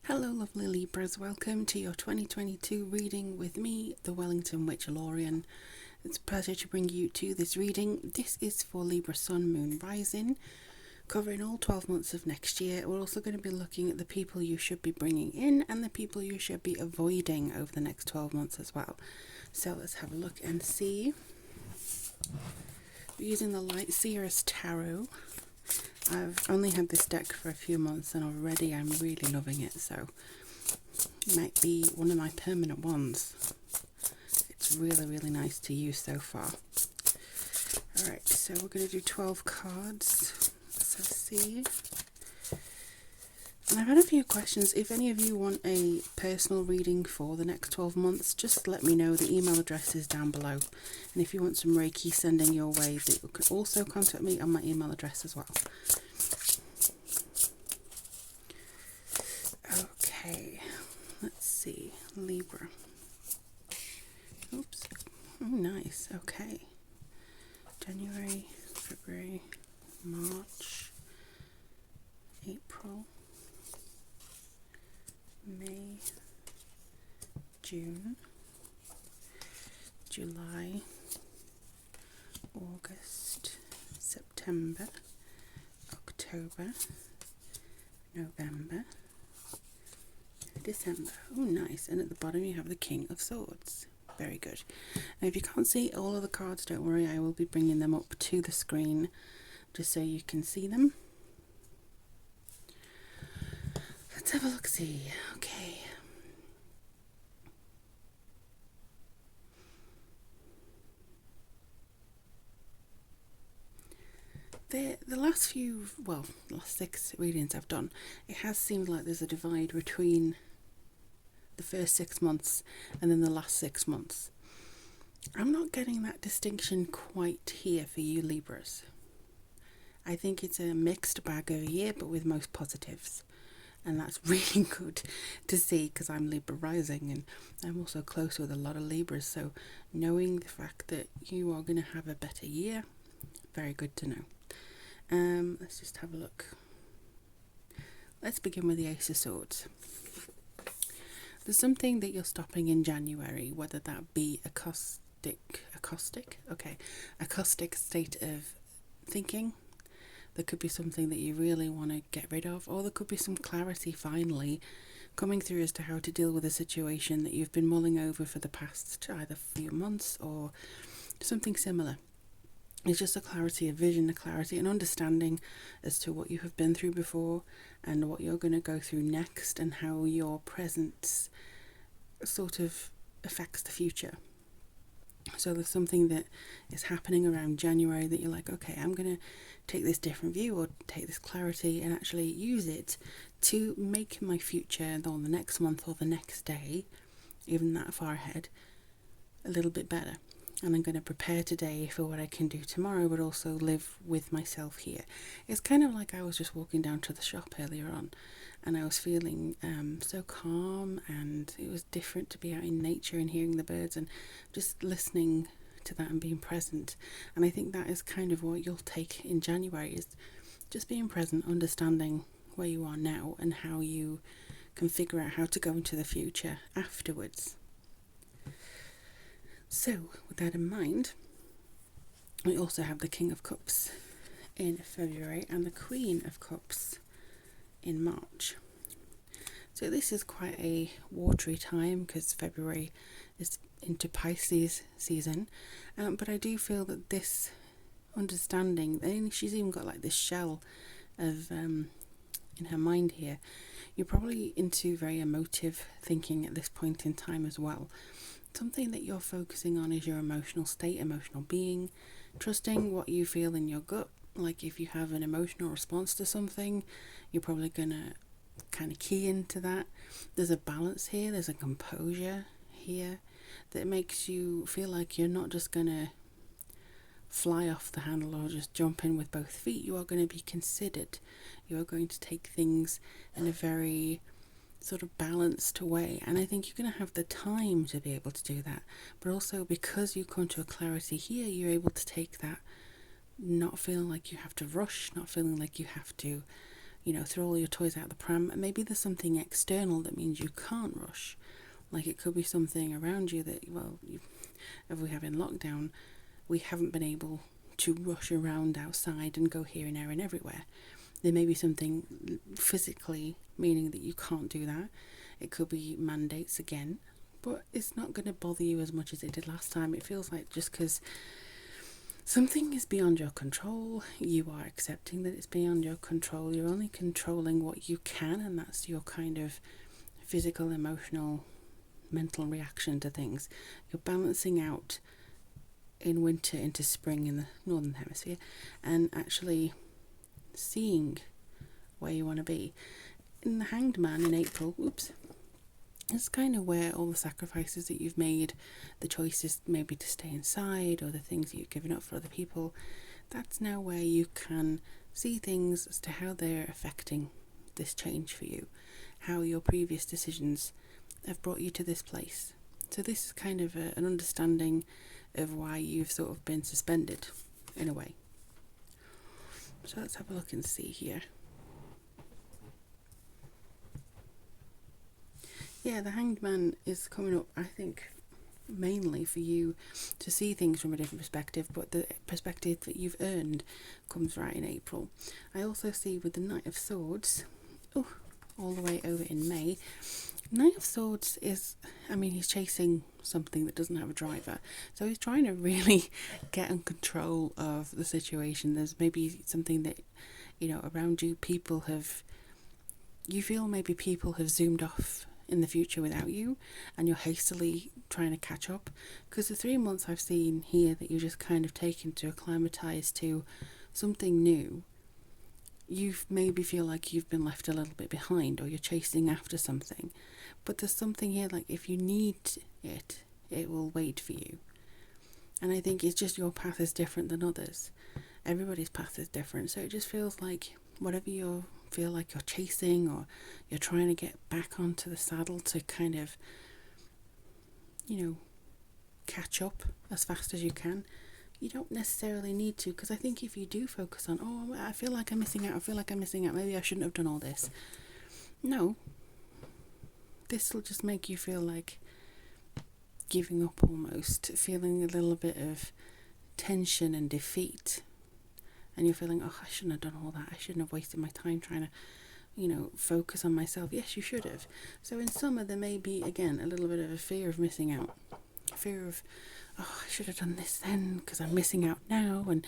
Hello lovely Libras, welcome to your 2022 reading with me, the Wellington Witch Lorien. It's a pleasure to bring you to this reading. This is for Libra Sun, Moon, Rising, covering all 12 months of next year. We're also going to be looking at the people you should be bringing in and the people you should be avoiding over the next 12 months as well. So let's have a look and see. We're using the Light Seeress Tarot. I've only had this deck for a few months and already I'm really loving it, so it might be one of my permanent ones. It's really nice to use so far. Alright, so we're going to do 12 cards. So see. And I've had a few questions. If any of you want a personal reading for the next 12 months, just let me know. The email address is down below. And if you want some Reiki sending your way, you can also contact me on my email address as well. Okay, let's see. Libra. Oops. Oh, nice. Okay. January, February, March, April, May, June, July, August, September, October, November, December. Oh, nice. And at the bottom you have the King of Swords. Very good. Now, if you can't see all of the cards, don't worry, I will be bringing them up to the screen just so you can see them. Let's have a look-see. Okay. The last few, well, the last 6 readings I've done, it has seemed like there's a divide between the first 6 months and then the last 6 months. I'm not getting that distinction quite here for you Libras. I think it's a mixed bag of a year, but with most positives. And that's really good to see because I'm Libra rising and I'm also close with a lot of Libras. So knowing the fact that you are going to have a better year, very good to know. Let's just have a look. Let's begin with the Ace of Swords. There's something that you're stopping in January, whether that be a caustic state of thinking. There could be something that you really want to get rid of, or there could be some clarity finally coming through as to how to deal with a situation that you've been mulling over for the past either few months or something similar. It's just a clarity of vision, a clarity and understanding as to what you have been through before and what you're going to go through next and how your presence sort of affects the future. So there's something that is happening around January that you're like, okay, I'm going to take this different view or take this clarity and actually use it to make my future or the next month or the next day, even that far ahead, a little bit better. And I'm going to prepare today for what I can do tomorrow, but also live with myself here. It's kind of like I was just walking down to the shop earlier on and I was feeling so calm, and it was different to be out in nature and hearing the birds and just listening to that and being present. And I think that is kind of what you'll take in January, is just being present, understanding where you are now and how you can figure out how to go into the future afterwards. So, with that in mind, we also have the King of Cups in February and the Queen of Cups in March. So this is quite a watery time because February is into Pisces season, but I do feel that this understanding, and she's even got like this shell of in her mind here, you're probably into very emotive thinking at this point in time as well. Something that you're focusing on is your emotional state, emotional being, trusting what you feel in your gut. Like if you have an emotional response to something, you're probably going to kind of key into that. There's a balance here, there's a composure here that makes you feel like you're not just going to fly off the handle or just jump in with both feet. You are going to be considered. You are going to take things in a very sort of balanced way, and I think you're going to have the time to be able to do that, but also because you come to a clarity here, you're able to take that, not feeling like you have to rush, not feeling like you have to throw all your toys out the pram. Maybe there's something external that means you can't rush. Like it could be something around you that, if we have in lockdown, we haven't been able to rush around outside and go here and there and everywhere. There may be something physically meaning that you can't do that. It could be mandates again, but it's not going to bother you as much as it did last time. It feels like just because something is beyond your control, you are accepting that it's beyond your control. You're only controlling what you can, and that's your kind of physical, emotional, mental reaction to things. You're balancing out in winter into spring in the northern hemisphere and actually seeing where you want to be. In the Hanged Man in April, it's kind of where all the sacrifices that you've made, the choices maybe to stay inside or the things that you've given up for other people, that's now where you can see things as to how they're affecting this change for you, how your previous decisions have brought you to this place. So this is kind of an understanding of why you've sort of been suspended in a way. So let's have a look and see here. Yeah, the Hanged Man is coming up, I think, mainly for you to see things from a different perspective, but the perspective that you've earned comes right in April. I also see with the Knight of Swords, all the way over in May, Knight of Swords is, he's chasing something that doesn't have a driver. So he's trying to really get in control of the situation. There's maybe something that, around you, you feel maybe people have zoomed off in the future without you, and you're hastily trying to catch up. Because the 3 months I've seen here that you've just kind of taken to acclimatise to something new, you maybe feel like you've been left a little bit behind, or you're chasing after something. But there's something here, like if you need it will wait for you. And I think it's just your path is different than others. Everybody's path is different. So it just feels like whatever you feel like you're chasing, or you're trying to get back onto the saddle to kind of, catch up as fast as you can, you don't necessarily need to. Because I think if you do focus on, I feel like I'm missing out, maybe I shouldn't have done all this. No. This will just make you feel like giving up almost, feeling a little bit of tension and defeat. And you're feeling, I shouldn't have done all that. I shouldn't have wasted my time trying to, focus on myself. Yes, you should have. So in summer, there may be, again, a little bit of a fear of missing out. A fear of, I should have done this then because I'm missing out now. And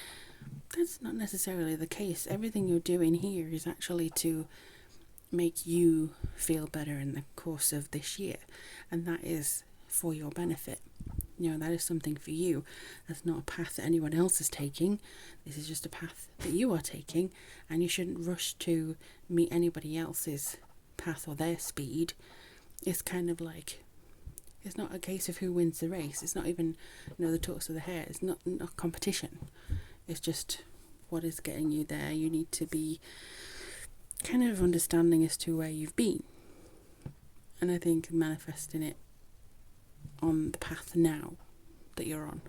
that's not necessarily the case. Everything you're doing here is actually to make you feel better in the course of this year. And that is for your benefit. That is something for you. That's not a path that anyone else is taking. This is just a path that you are taking, and you shouldn't rush to meet anybody else's path or their speed. It's kind of like, it's not a case of who wins the race. It's not even, the tortoise or the hare. It's not competition. It's just what is getting you there. You need to be kind of understanding as to where you've been. And I think manifesting it on the path now that you're on,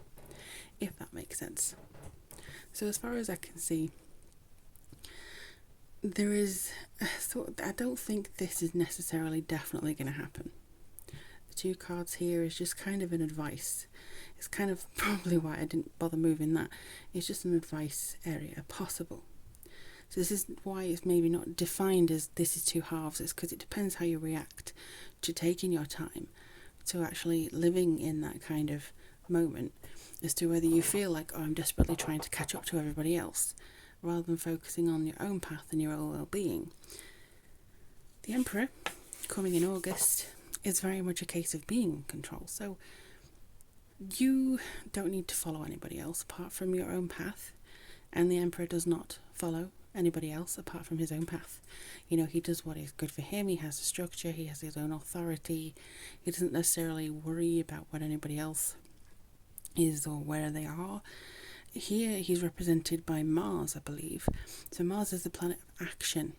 if that makes sense. So as far as I can see, there is I don't think this is necessarily definitely going to happen. The 2 cards here is just kind of an advice. It's kind of probably why I didn't bother moving that. It's just an advice area possible. So this is why it's maybe not defined as this is 2 halves. It's because it depends how you react to taking your time, to actually living in that kind of moment, as to whether you feel like, I'm desperately trying to catch up to everybody else, rather than focusing on your own path and your own well-being. The Emperor, coming in August, is very much a case of being in control. So you don't need to follow anybody else apart from your own path, and the Emperor does not follow anybody else apart from his own path. He does what is good for him. He has a structure, he has his own authority. He doesn't necessarily worry about what anybody else is or where they are. Here he's represented by Mars, I believe. So Mars is the planet of action.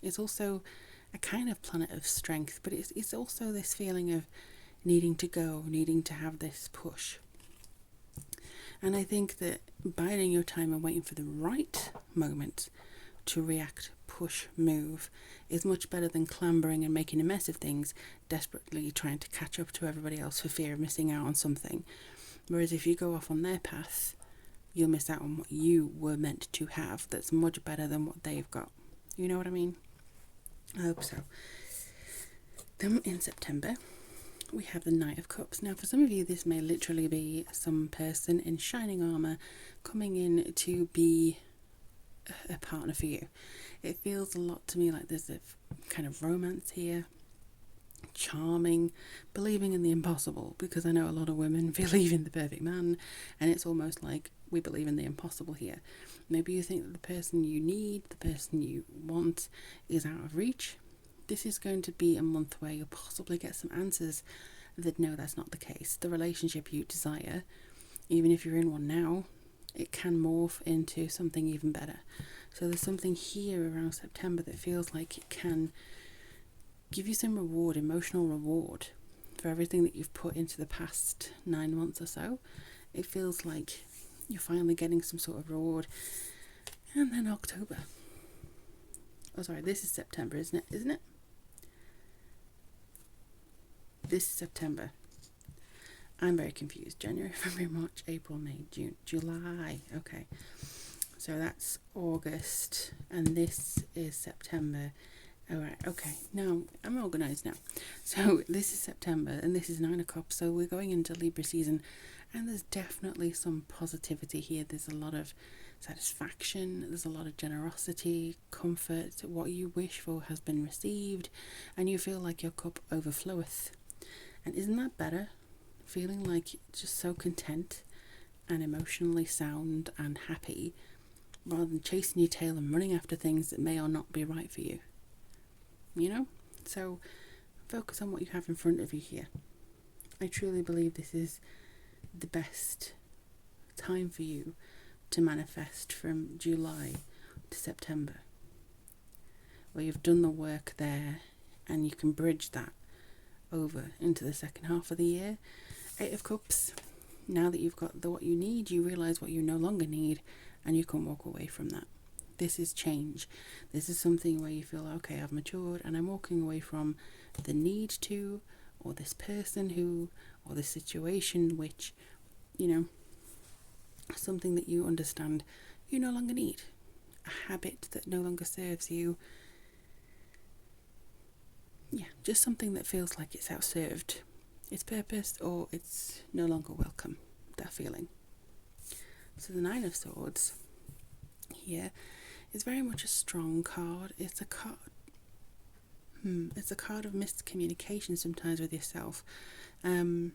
It's also a kind of planet of strength, but it's also this feeling of needing to go, needing to have this push. And I think that biding your time and waiting for the right moment to react, push, move is much better than clambering and making a mess of things, desperately trying to catch up to everybody else for fear of missing out on something. Whereas if you go off on their path, you'll miss out on what you were meant to have that's much better than what they've got. You know what I mean? I hope so. Then in September, we have the Knight of Cups. Now, for some of you, this may literally be some person in shining armour coming in to be a partner for you. It feels a lot to me like there's a kind of romance here, charming, believing in the impossible, because I know a lot of women believe in the perfect man, and it's almost like we believe in the impossible here. Maybe you think that the person you need, the person you want, is out of reach. This is going to be a month where you'll possibly get some answers that no, that's not the case. The relationship you desire, even if you're in one now, it can morph into something even better. So there's something here around September that feels like it can give you some reward, emotional reward, for everything that you've put into the past 9 months or so. It feels like you're finally getting some sort of reward. And then October. Oh, sorry, this is September, isn't it? This is September. I'm very confused. January, February, March, April, May, June, July. Okay. So that's August, and this is September. Alright, okay. Now, I'm organised now. So this is September, and this is 9 of Cups, so we're going into Libra season, and there's definitely some positivity here. There's a lot of satisfaction, there's a lot of generosity, comfort. What you wish for has been received, and you feel like your cup overfloweth. And isn't that better? Feeling like just so content and emotionally sound and happy, rather than chasing your tail and running after things that may or not be right for you. You know? So focus on what you have in front of you here. I truly believe this is the best time for you to manifest from July to September, where you've done the work there and you can bridge that over into the second half of the year. 8 of Cups. Now that you've got what you need, you realise what you no longer need, and you can walk away from that. This is change. This is something where you feel, okay, I've matured and I'm walking away from the need to, or this person who, or this situation which, you know, something that you understand you no longer need. A habit that no longer serves you. Yeah, just something that feels like it's outserved its purpose, or it's no longer welcome, that feeling. So the 9 of Swords here is very much a strong card. It's a card of miscommunication sometimes with yourself. I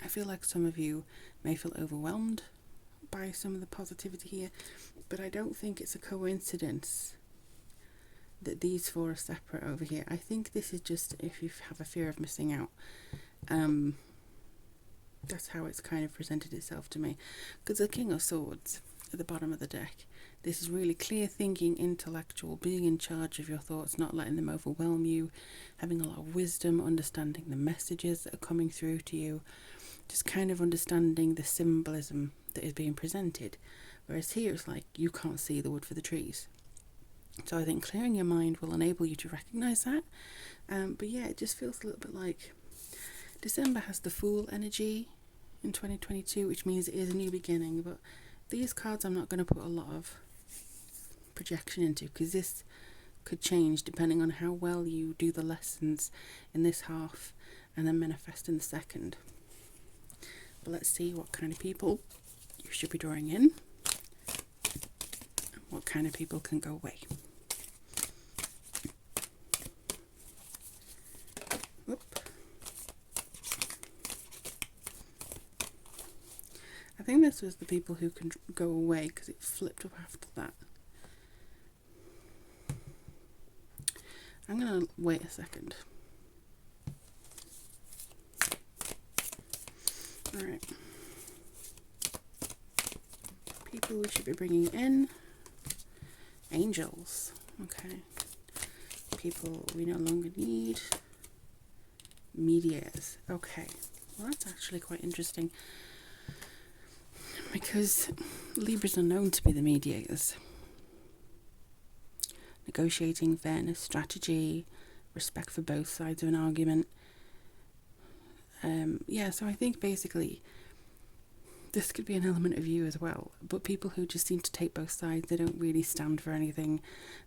feel like some of you may feel overwhelmed by some of the positivity here, but I don't think it's a coincidence that these 4 are separate over here. I think this is just if you have a fear of missing out. That's how it's kind of presented itself to me. Because the King of Swords at the bottom of the deck, this is really clear thinking, intellectual, being in charge of your thoughts, not letting them overwhelm you, having a lot of wisdom, understanding the messages that are coming through to you, just kind of understanding the symbolism that is being presented. Whereas here it's like you can't see the wood for the trees. So I think clearing your mind will enable you to recognise that. But yeah, it just feels a little bit like December has the Fool energy in 2022, which means it is a new beginning. But these cards I'm not going to put a lot of projection into, because this could change depending on how well you do the lessons in this half and then manifest in the second. But let's see what kind of people you should be drawing in, and what kind of people can go away. I think this was the people who can go away, because it flipped up after that. I'm going to wait a second. Alright. People we should be bringing in. Angels. Okay. People we no longer need. Mediators. Okay. Well, that's actually quite interesting, because Libras are known to be the mediators. negotiating, fairness, strategy, respect for both sides of an argument. So I think basically this could be an element of you as well, but people who just seem to take both sides, they don't really stand for anything,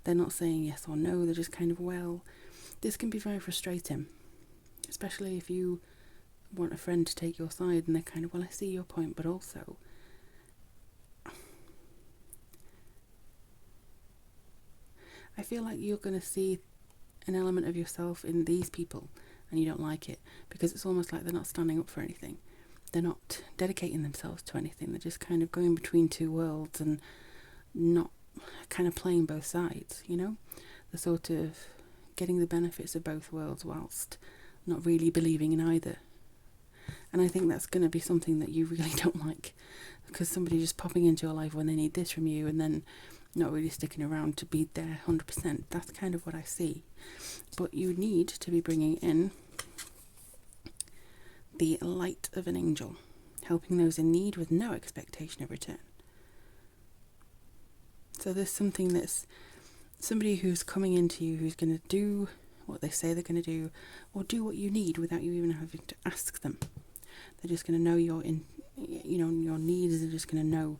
they're not saying yes or no, they're just kind of, well, this can be very frustrating, especially if you want a friend to take your side and they're kind of, well, I see your point, but also I feel like you're going to see an element of yourself in these people and you don't like it, because it's almost like they're not standing up for anything. They're not dedicating themselves to anything. They're just kind of going between two worlds and not kind of playing both sides, you know? They're sort of getting the benefits of both worlds whilst not really believing in either. And I think that's going to be something that you really don't like, because somebody just popping into your life when they need this from you and then not really sticking around to be there 100%. That's kind of what I see. But you need to be bringing in the light of an angel, helping those in need with no expectation of return. So there's something that's somebody who's coming into you who's going to do what they say they're going to do, or do what you need without you even having to ask them. They're just going to know your needs. They're just going to know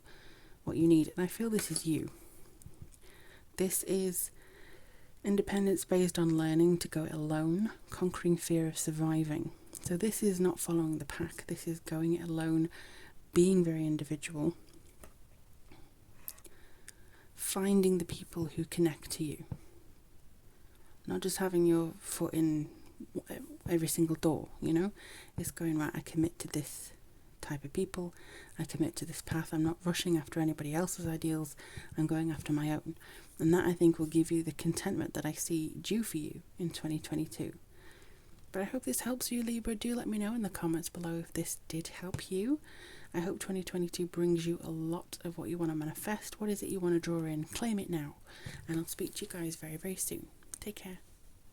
what you need. And I feel this is you. This is independence based on learning to go it alone, conquering fear of surviving. So this is not following the pack. This is going it alone, being very individual, finding the people who connect to you. Not just having your foot in every single door, you know. It's going, right, I commit to this type of people. I commit to this path. I'm not rushing after anybody else's ideals. I'm going after my own. And that, I think, will give you the contentment that I see due for you in 2022. But I hope this helps you, Libra. Do let me know in the comments below if this did help you. I hope 2022 brings you a lot of what you want to manifest. What is it you want to draw in? Claim it now. And I'll speak to you guys very, very soon. Take care.